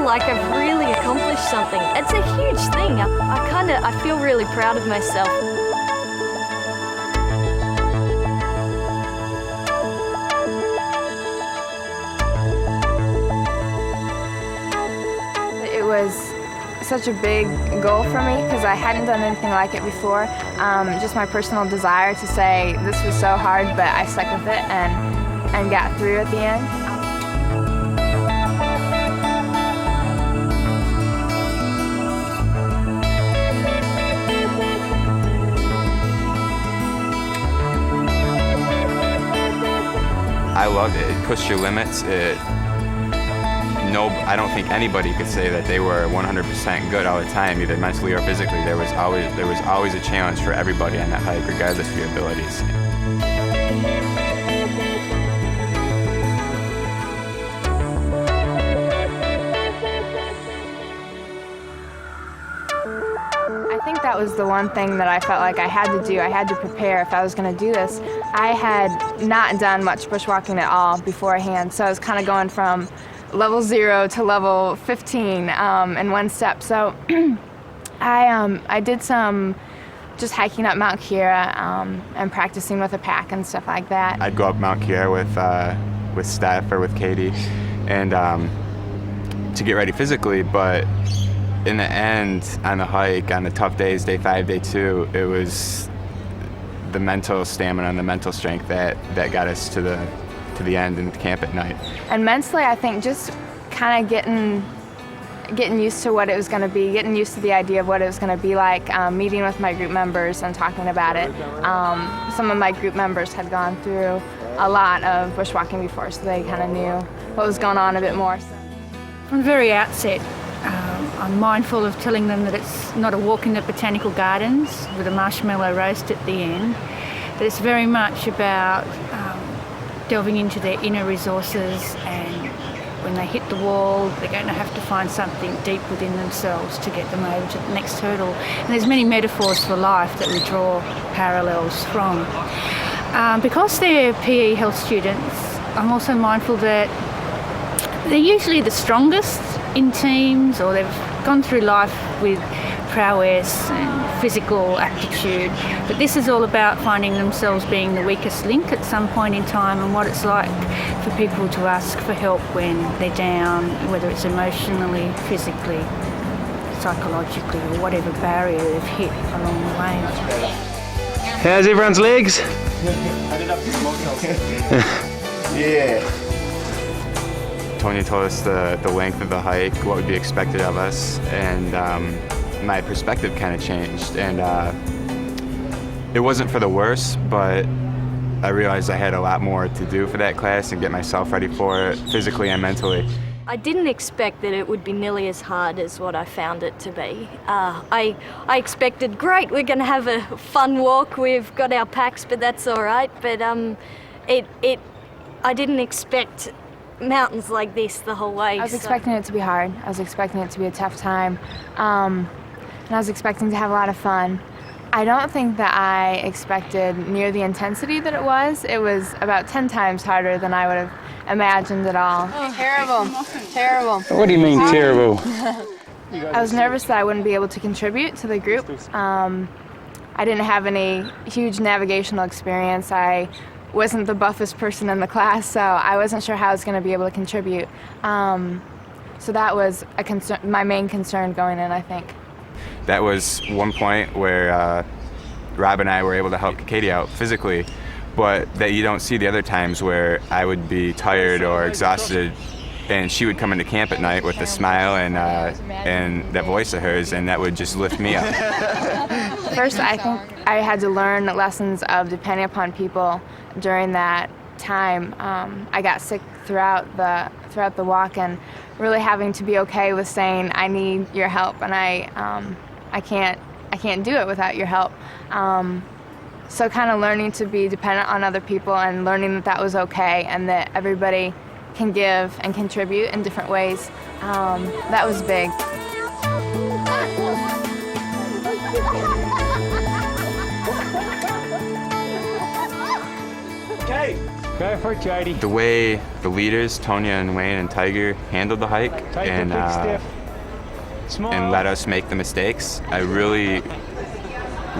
like I've really accomplished something. It's a huge thing. I feel really proud of myself. It was such a big goal for me because I hadn't done anything like it before. Just my personal desire to say this was so hard, but I stuck with it and got through at the end. I loved it. It pushed your limits. I don't think anybody could say that they were 100% good all the time, either mentally or physically. There was always a challenge for everybody on that hike, regardless of your abilities. I think that was the one thing that I felt like I had to do. I had to prepare if I was going to do this. I had not done much bushwalking at all beforehand, so I was kind of going from level 0 to level 15 in one step. So I did some just hiking up Mount Kira and practicing with a pack and stuff like that. I'd go up Mount Kira with Steph or with Katie and to get ready physically, but in the end, on the hike, on the tough days, day 5, day 2, it was the mental stamina and the mental strength that got us to the end and camp at night. And mentally, I think just kind of getting used to what it was going to be, getting used to the idea of what it was going to be like, meeting with my group members and talking about it. Some of my group members had gone through a lot of bushwalking before, so they kind of knew what was going on a bit more. From the very outset, I'm mindful of telling them that it's not a walk in the botanical gardens with a marshmallow roast at the end, that it's very much about delving into their inner resources, and when they hit the wall, they're going to have to find something deep within themselves to get them over to the next hurdle. And there's many metaphors for life that we draw parallels from. Because they're PE health students, I'm also mindful that they're usually the strongest in teams, or they've gone through life with prowess and physical aptitude, but this is all about finding themselves being the weakest link at some point in time, and what it's like for people to ask for help when they're down, whether it's emotionally, physically, psychologically, or whatever barrier they've hit along the way. How's everyone's legs? Yeah. Tonya told us the length of the hike, what would be expected of us, and my perspective kind of changed. And it wasn't for the worse, but I realized I had a lot more to do for that class and get myself ready for it, physically and mentally. I didn't expect that it would be nearly as hard as what I found it to be. I expected, great, we're going to have a fun walk, we've got our packs, but that's all right. But I didn't expect mountains like this the whole way. I was expecting it to be hard. I was expecting it to be a tough time. And I was expecting to have a lot of fun. I don't think that I expected near the intensity that it was. It was about 10 times harder than I would have imagined at all. Oh, terrible, terrible. What do you mean terrible? I was nervous that I wouldn't be able to contribute to the group. I didn't have any huge navigational experience. I wasn't the buffest person in the class, so I wasn't sure how I was going to be able to contribute. So that was my main concern going in, I think. That was one point where Rob and I were able to help Katie out physically, but that you don't see the other times where I would be tired or exhausted, and she would come into camp at night with a smile and that voice of hers, and that would just lift me up. First, I think I had to learn lessons of depending upon people during that time. I got sick throughout the walk, and really having to be okay with saying I need your help, and I can't do it without your help. So kind of learning to be dependent on other people and learning that was okay and that everybody can give and contribute in different ways. That was big. Go for it, Jody. The way the leaders, Tonya and Wayne and Tiger, handled the hike Take and a big step. Smile. and let us make the mistakes, I really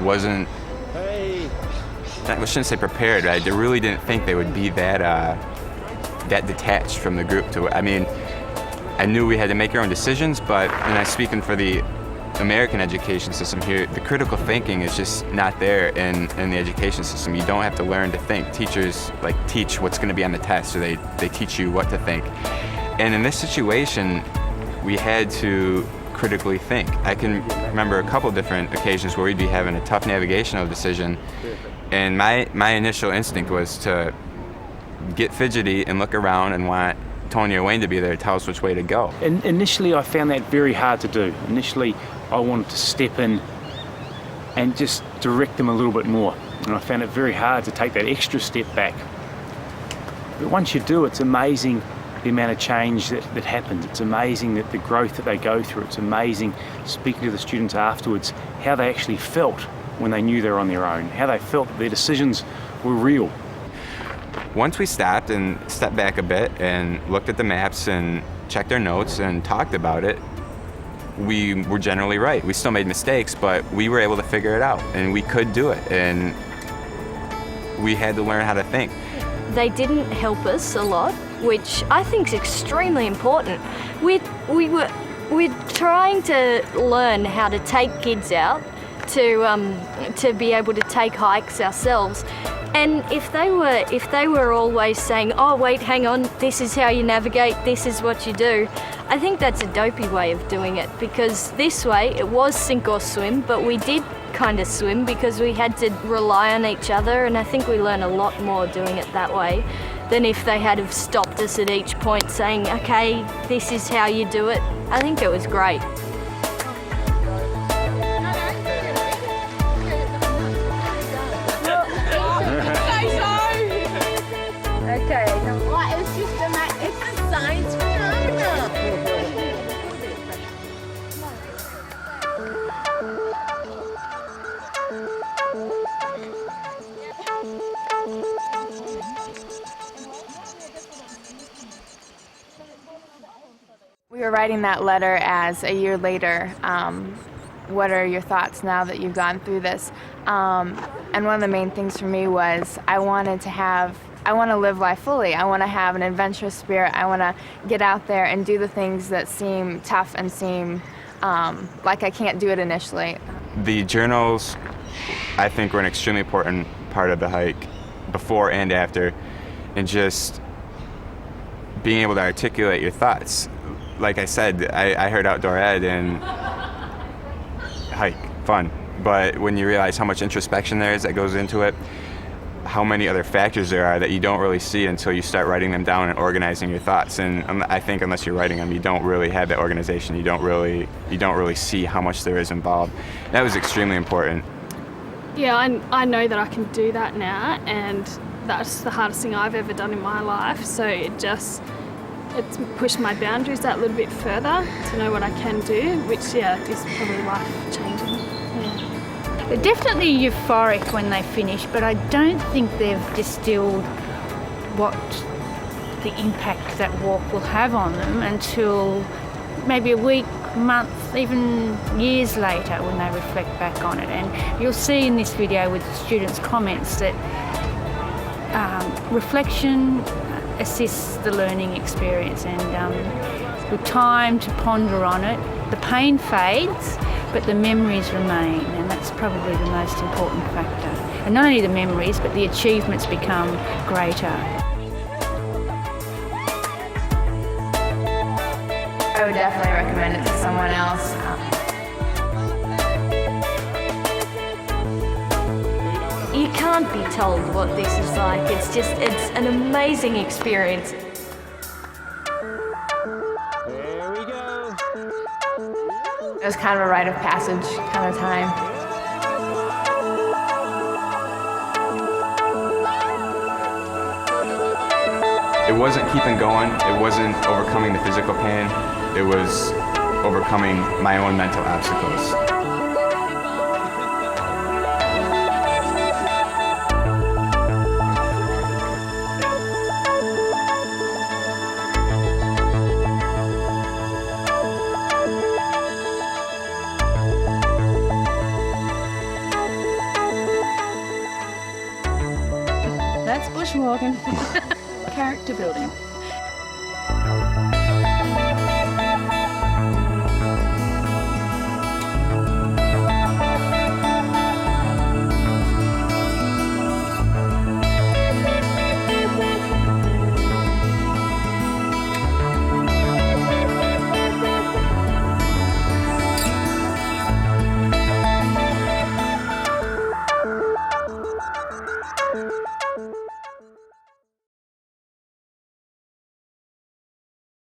wasn't, Hey. I shouldn't say prepared, I really didn't think they would be that detached from the group. I mean, I knew we had to make our own decisions, but, and I'm speaking for the American education system here, the critical thinking is just not there in the education system. You don't have to learn to think. Teachers teach what's going to be on the test, or they teach you what to think. And in this situation, we had to critically think. I can remember a couple different occasions where we'd be having a tough navigational decision, and my initial instinct was to get fidgety and look around and want Tony or Wayne to be there to tell us which way to go. And initially, I found that very hard to do. Initially, I wanted to step in and just direct them a little bit more. And I found it very hard to take that extra step back. But once you do, it's amazing the amount of change that happens. It's amazing that the growth that they go through. It's amazing speaking to the students afterwards, how they actually felt when they knew they were on their own, how they felt that their decisions were real. Once we stopped and stepped back a bit and looked at the maps and checked our notes and talked about it, we were generally right. We still made mistakes, but we were able to figure it out, and we could do it, and we had to learn how to think. They didn't help us a lot, which I think is extremely important. We're trying to learn how to take kids out to be able to take hikes ourselves. And if they were always saying, oh wait, hang on, this is how you navigate, this is what you do, I think that's a dopey way of doing it, because this way it was sink or swim, but we did kind of swim because we had to rely on each other, and I think we learn a lot more doing it that way than if they had have stopped us at each point saying, okay, this is how you do it. I think it was great. Okay. What? It's just it's a science phenomenon. We were writing that letter as a year later. What are your thoughts now that you've gone through this? And one of the main things for me was I want to live life fully. I want to have an adventurous spirit. I want to get out there and do the things that seem tough and seem like I can't do it initially. The journals, I think, were an extremely important part of the hike, before and after, and just being able to articulate your thoughts. Like I said, I heard outdoor ed and hike, fun, but when you realize how much introspection there is that goes into it, how many other factors there are that you don't really see until you start writing them down and organizing your thoughts. And I think unless you're writing them, you don't really have that organization. You don't really see how much there is involved. That was extremely important. Yeah, I know that I can do that now, and that's the hardest thing I've ever done in my life. So it's pushed my boundaries that little bit further to know what I can do, which is probably life-changing. Yeah. They're definitely euphoric when they finish, but I don't think they've distilled what the impact that walk will have on them until maybe a week, month, even years later when they reflect back on it. And you'll see in this video with the students' comments that reflection assists the learning experience, and with time to ponder on it, the pain fades, but the memories remain, and that's probably the most important factor. And not only the memories, but the achievements become greater. I would definitely recommend it to someone else. You can't be told what this is like. It's an amazing experience. There we go. It was kind of a rite of passage kind of time. It wasn't keeping going, it wasn't overcoming the physical pain, it was overcoming my own mental obstacles. Character building.